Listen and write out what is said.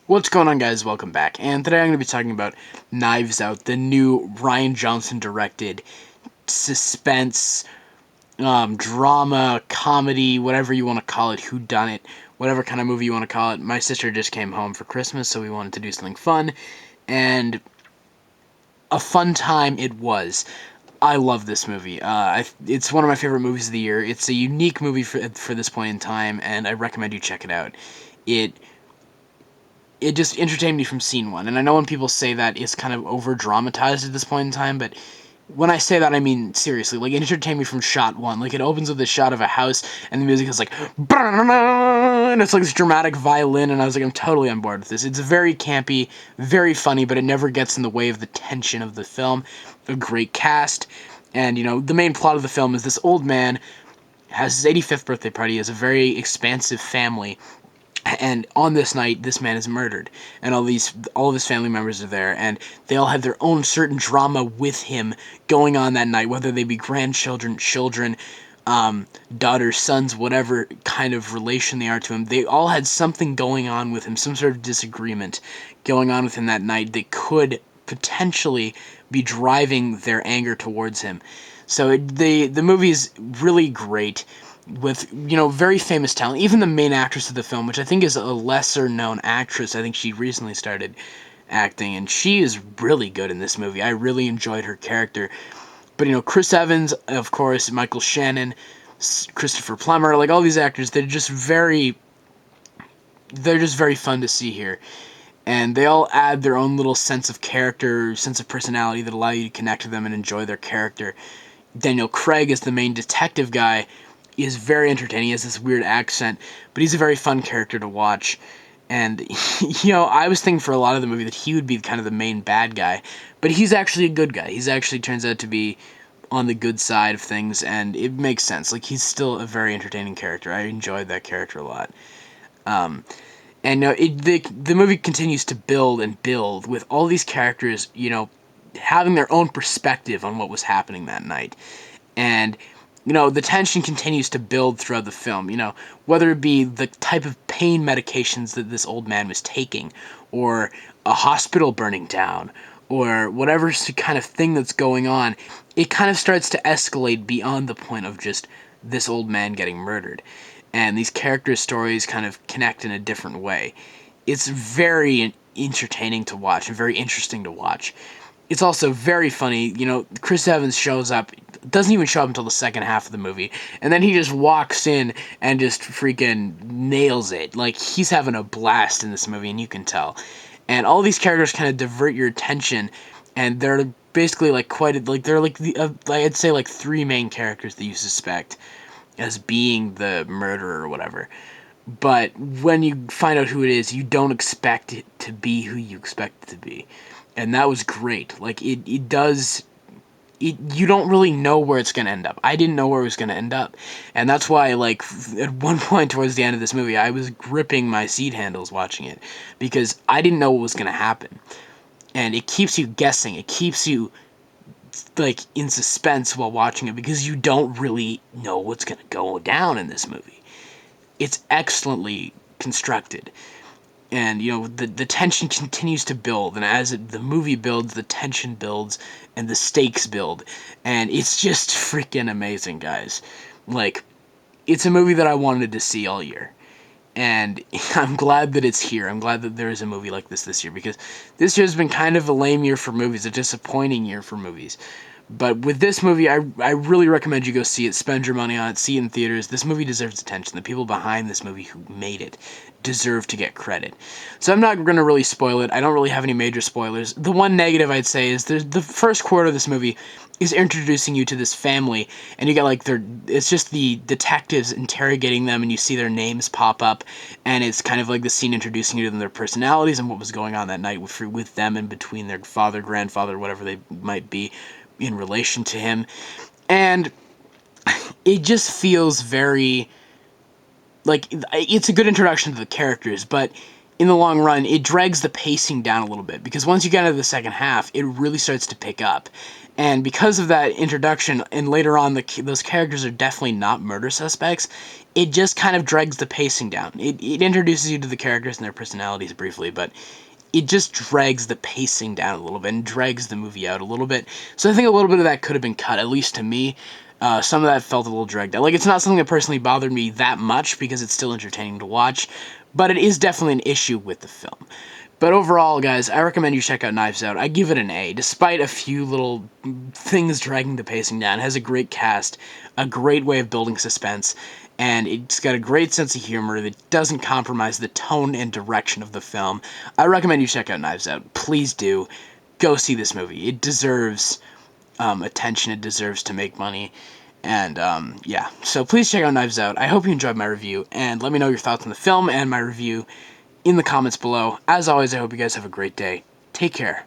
What's going on, guys? Welcome back. And today I'm going to be talking about Knives Out, the new Rian Johnson directed suspense, drama, comedy, whatever you want to call it, whodunit, whatever kind of movie you want to call it. My sister just came home for Christmas, so we wanted to do something fun, and a fun time it was. I love this movie. It's one of my favorite movies of the year. It's a unique movie for this point in time, and I recommend you check it out. It it just entertained me from scene one. And I know when people say that it's kind of over dramatized at this point in time, but when I say that, I mean seriously. Like, it entertained me from shot one. Like, it opens with a shot of a house, and the music is like, and it's like this dramatic violin, and I was like, I'm totally on board with this. It's very campy, very funny, but it never gets in the way of the tension of the film. A great cast, and the main plot of the film is this old man has his 85th birthday party. He has a very expansive family, and on this night this man is murdered, and all of his family members are there, and they all have their own certain drama with him going on that night, whether they be grandchildren, children, daughters, sons, whatever kind of relation they are to him. They all had something going on with him, some sort of disagreement going on with him that night that could potentially be driving their anger towards him. So the movie is really great, with very famous talent. Even the main actress of the film, which I think is a lesser known actress, I think she recently started acting, and she is really good in this movie. I really enjoyed her character. But Chris Evans, of course, Michael Shannon, Christopher Plummer, like all these actors, they're just very fun to see here. And they all add their own little sense of character, sense of personality that allow you to connect to them and enjoy their character. Daniel Craig is the main detective guy. He is very entertaining. He has this weird accent, but he's a very fun character to watch. And I was thinking for a lot of the movie that he would be kind of the main bad guy, but he's actually a good guy. He's actually turns out to be on the good side of things, and it makes sense. Like, he's still a very entertaining character. I enjoyed that character a lot. And the movie continues to build and build with all these characters, having their own perspective on what was happening that night. And the tension continues to build throughout the film, whether it be the type of pain medications that this old man was taking, or a hospital burning down, or whatever kind of thing that's going on. It kind of starts to escalate beyond the point of just this old man getting murdered, and these character stories kind of connect in a different way. It's very entertaining to watch and very interesting to watch. It's also very funny. Chris Evans shows up, doesn't even show up until the second half of the movie, and then he just walks in and just freaking nails it. Like, he's having a blast in this movie, and you can tell. And all these characters kind of divert your attention, and they're basically like they're like I'd say like three main characters that you suspect as being the murderer or whatever. But when you find out who it is, you don't expect it to be who you expect it to be. And that was great. Like, it does, you don't really know where it's going to end up. I didn't know where it was going to end up. And that's why, like, at one point towards the end of this movie, I was gripping my seat handles watching it, because I didn't know what was going to happen. And it keeps you guessing. It keeps you, like, in suspense while watching it, because you don't really know what's going to go down in this movie. It's excellently constructed, and the tension continues to build, and as the movie builds, the tension builds and the stakes build, and it's just freaking amazing, guys. Like, it's a movie that I wanted to see all year, and I'm glad that it's here. I'm glad that there is a movie like this year, because this year has been kind of a lame year for movies, a disappointing year for movies. But with this movie, I really recommend you go see it. Spend your money on it. See it in theaters. This movie deserves attention. The people behind this movie who made it deserve to get credit. So I'm not going to really spoil it. I don't really have any major spoilers. The one negative I'd say is the first quarter of this movie is introducing you to this family, and you get like it's just the detectives interrogating them, and you see their names pop up, and it's kind of like the scene introducing you to them, their personalities, and what was going on that night with them and between their father, grandfather, whatever they might be in relation to him. And it just feels very, like, it's a good introduction to the characters, but in the long run, it drags the pacing down a little bit, because once you get into the second half, it really starts to pick up. And because of that introduction, and later on, those characters are definitely not murder suspects, it just kind of drags the pacing down. It introduces you to the characters and their personalities briefly, but it just drags the pacing down a little bit and drags the movie out a little bit. So I think a little bit of that could have been cut, at least to me. Some of that felt a little dragged out. Like, it's not something that personally bothered me that much, because it's still entertaining to watch, but it is definitely an issue with the film. But overall, guys, I recommend you check out Knives Out. I give it an A, despite a few little things dragging the pacing down. It has a great cast, a great way of building suspense, and it's got a great sense of humor that doesn't compromise the tone and direction of the film. I recommend you check out Knives Out. Please do. Go see this movie. It deserves attention. It deserves to make money. And, yeah. So please check out Knives Out. I hope you enjoyed my review, and let me know your thoughts on the film and my review in the comments below. As always, I hope you guys have a great day. Take care.